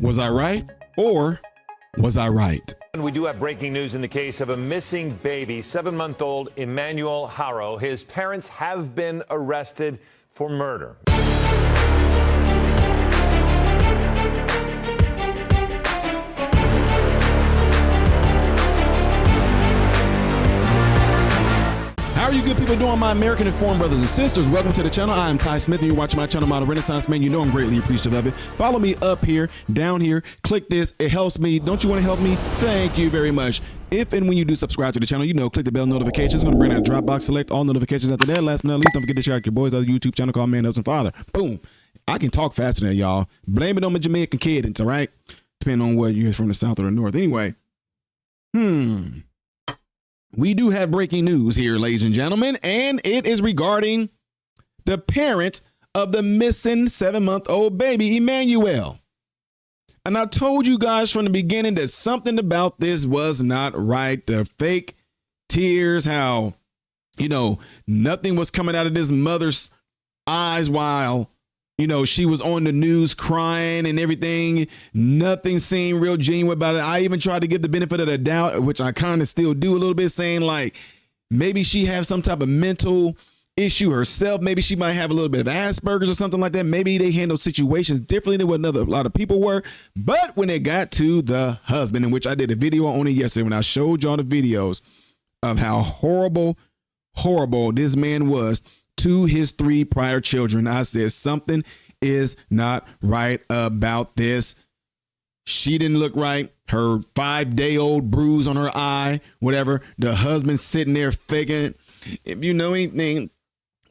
Was I right or was I right? And we do have breaking news in the case of a missing baby, 7-month-old Emanuel Haro. His parents have been arrested for murder. How are you good people doing, my American informed brothers and sisters? Welcome to the channel. I am Ty Smith, and you're watching my channel, Model Renaissance Man. You know I'm greatly appreciative of it. Follow me up here, down here. Click this. It helps me. Don't you want to help me? Thank you very much. If and when you do subscribe to the channel, you know, click the bell notifications. It's going to bring that Dropbox. Select all notifications after that. Last but not least, don't forget to check out your boys' other YouTube channel called Man, Husband, Father. Boom. I can talk faster than y'all. Blame it on my Jamaican kids, all right? Depending on whether you're from the South or the North. Anyway. We do have breaking news here, ladies and gentlemen, and it is regarding the parent of the missing 7-month-old baby, Emanuel. And I told you guys from the beginning that something about this was not right. The fake tears, how, you know, nothing was coming out of this mother's eyes while, you know, she was on the news crying and everything. Nothing seemed real genuine about it. I even tried to give the benefit of the doubt, which I kind of still do a little bit, saying like maybe she has some type of mental issue herself. Maybe she might have a little bit of Asperger's or something like that. Maybe they handle situations differently than what a lot of people were. But when it got to the husband, in which I did a video on it yesterday when I showed y'all the videos of how horrible this man was to his 3 prior children, I said something is not right about this. She didn't look right. Her 5-day-old bruise on her eye, whatever. The husband sitting there faking. If you know anything,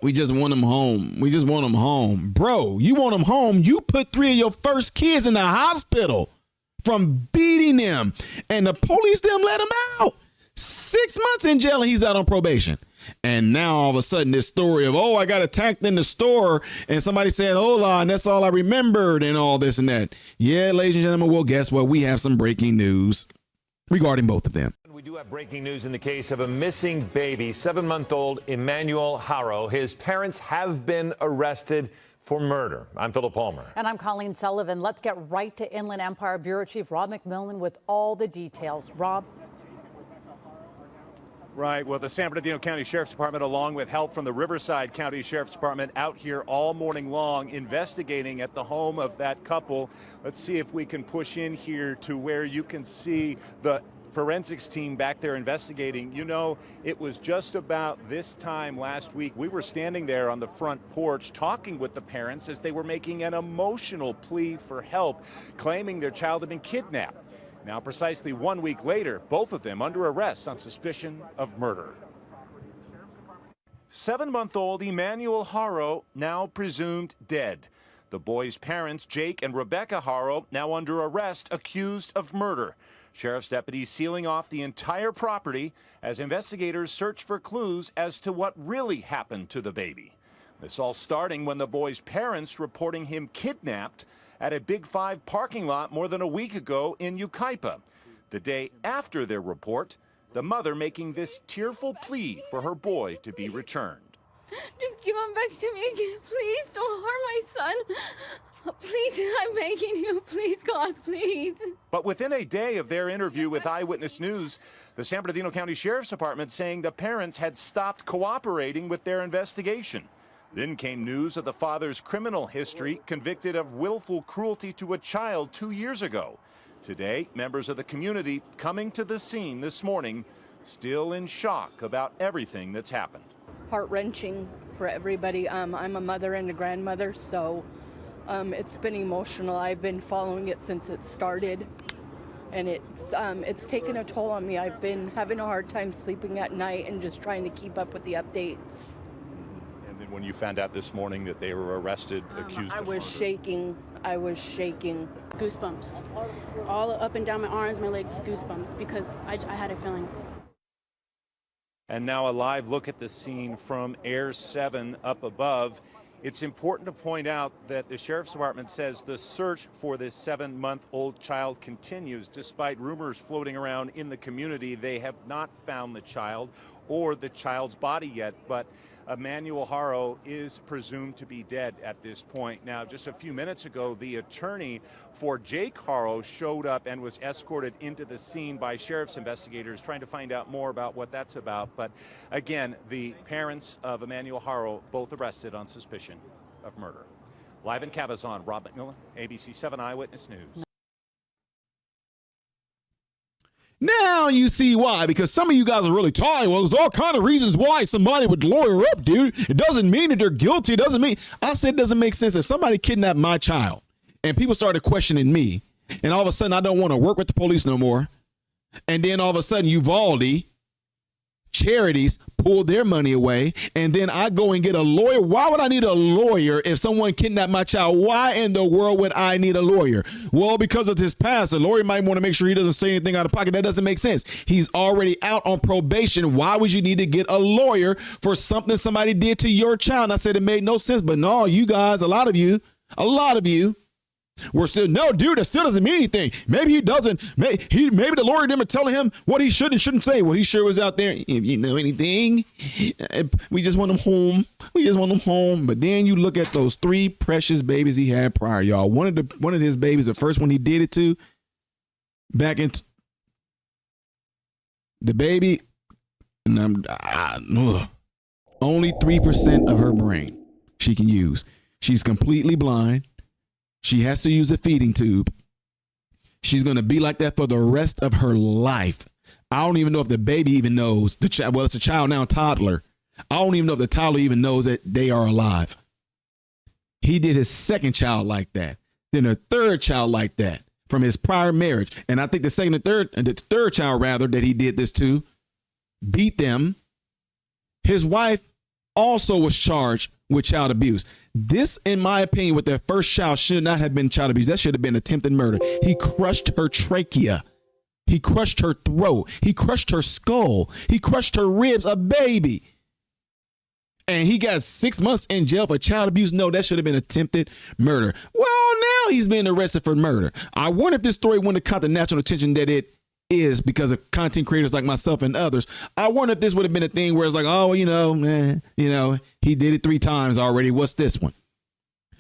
we just want him home. We just want him home. Bro, you want him home. You put 3 of your first kids in the hospital from beating them. And the police didn't let him out. 6 months in jail and he's out on probation. And now all of a sudden this story of, oh, I got attacked in the store and somebody said, hola, and that's all I remembered and all this and that. Yeah, ladies and gentlemen, well, guess what? We have some breaking news regarding both of them. We do have breaking news in the case of a missing baby, 7-month-old Emanuel Haro. His parents have been arrested for murder. I'm Philip Palmer. And I'm Colleen Sullivan. Let's get right to Inland Empire Bureau Chief Rob McMillan with all the details. Rob? Right. Well, the San Bernardino County Sheriff's Department, along with help from the Riverside County Sheriff's Department, out here all morning long investigating at the home of that couple. Let's see if we can push in here to where you can see the forensics team back there investigating. You know, it was just about this time last week. We were standing there on the front porch talking with the parents as they were making an emotional plea for help, claiming their child had been kidnapped. Now, precisely 1 week later, both of them under arrest on suspicion of murder. 7-month-old Emanuel Haro now presumed dead. The boy's parents, Jake and Rebecca Haro, now under arrest, accused of murder. Sheriff's deputies sealing off the entire property as investigators search for clues as to what really happened to the baby. This all starting when the boy's parents reporting him kidnapped at a Big 5 parking lot more than a week ago in Yucaipa. The day after their report, the mother making this tearful plea for her boy to be returned. Just give him back to me again, please. Don't harm my son. Please, I'm begging you. Please, God, please. But within a day of their interview with Eyewitness News, the San Bernardino County Sheriff's Department saying the parents had stopped cooperating with their investigation. Then came news of the father's criminal history, convicted of willful cruelty to a child 2 years ago. Today, members of the community coming to the scene this morning, still in shock about everything that's happened. Heart-wrenching for everybody. I'm a mother and a grandmother, so it's been emotional. I've been following it since it started, and it's taken a toll on me. I've been having a hard time sleeping at night and just trying to keep up with the updates. When you found out this morning that they were arrested, accused I of was murder. shaking. I was shaking. Goosebumps. All up and down my arms, my legs, goosebumps, because I had a feeling. And now a live look at the scene from Air 7 up above. It's important to point out that the Sheriff's Department says the search for this 7-month-old child continues. Despite rumors floating around in the community, they have not found the child or the child's body yet. But Emanuel Haro is presumed to be dead at this point. Now, just a few minutes ago, the attorney for Jake Haro showed up and was escorted into the scene by sheriff's investigators trying to find out more about what that's about. But again, the parents of Emanuel Haro both arrested on suspicion of murder. Live in Cabazon, Rob McMillan, ABC 7 Eyewitness News. Now you see why, because some of you guys are really tired. Well, there's all kind of reasons why somebody would lawyer up, dude. It doesn't mean that they're guilty. It doesn't mean. I said it doesn't make sense. If somebody kidnapped my child and people started questioning me, and all of a sudden I don't want to work with the police no more, and then all of a sudden Uvalde charities pull their money away, and then I go and get a lawyer. Why would I need a lawyer if someone kidnapped my child? Why in the world would I need a lawyer? Well, because of his past. The lawyer might want to make sure he doesn't say anything out of pocket. That doesn't make sense. He's already out on probation. Why would you need to get a lawyer for something somebody did to your child? And I said it made no sense, but no, you guys, a lot of you we're still, no, dude, that still doesn't mean anything. Maybe he doesn't. Maybe the lawyer didn't tell him what he should and shouldn't say. Well, he sure was out there. If you know anything, we just want him home. We just want him home. But then you look at those 3 precious babies he had prior, y'all. One of his babies, the first one he did it to, back in the baby, and only 3% of her brain she can use. She's completely blind. She has to use a feeding tube. She's going to be like that for the rest of her life. I don't even know if the baby even knows. Well, it's a child now, toddler. I don't even know if the toddler even knows that they are alive. He did his second child like that. Then a third child like that from his prior marriage. And I think the third child rather that he did this to beat them. His wife also was charged with child abuse. This, in my opinion, with their first child should not have been child abuse. That should have been attempted murder. He crushed her trachea. He crushed her throat. He crushed her skull. He crushed her ribs, a baby. And he got 6 months in jail for child abuse. No, that should have been attempted murder. Well, now he's being arrested for murder. I wonder if this story wouldn't have caught the national attention that it is because of content creators like myself and others. I wonder if this would have been a thing where it's like, oh, he did it 3 times already. What's this one?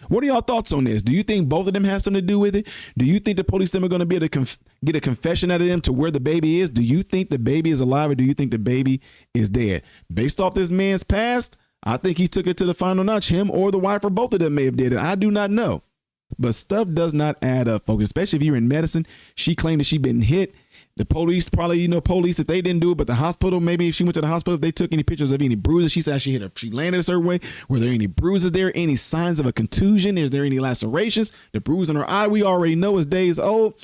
What are y'all thoughts on this? Do you think both of them have something to do with it? Do you think the police them are going to be able to get a confession out of them to where the baby is? Do you think the baby is alive or do you think the baby is dead? Based off this man's past, I think he took it to the final notch. Him or the wife or both of them may have did it. I do not know. But stuff does not add up, folks, especially if you're in medicine. She claimed that she'd been hit. The police probably, police, if they didn't do it, but the hospital, maybe if she went to the hospital, if they took any pictures of any bruises, she said she hit her, she landed a certain way. Were there any bruises there? Any signs of a contusion? Is there any lacerations? The bruise on her eye, we already know is days old.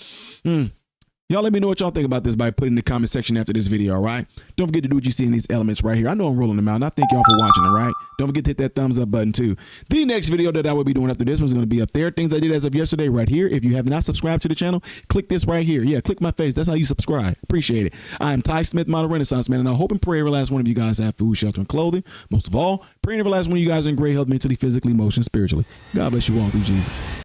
Y'all let me know what y'all think about this by putting in the comment section after this video, all right? Don't forget to do what you see in these elements right here. I know I'm rolling them out, and I thank y'all for watching, all right? Don't forget to hit that thumbs up button, too. The next video that I will be doing after this one's going to be up there. Things I did as of yesterday right here. If you have not subscribed to the channel, click this right here. Yeah, click my face. That's how you subscribe. Appreciate it. I am Ty Smith, Model Renaissance Man, and I hope and pray every last one of you guys have food, shelter, and clothing. Most of all, praying every last one of you guys are in great health, mentally, physically, emotionally, spiritually. God bless you all through Jesus.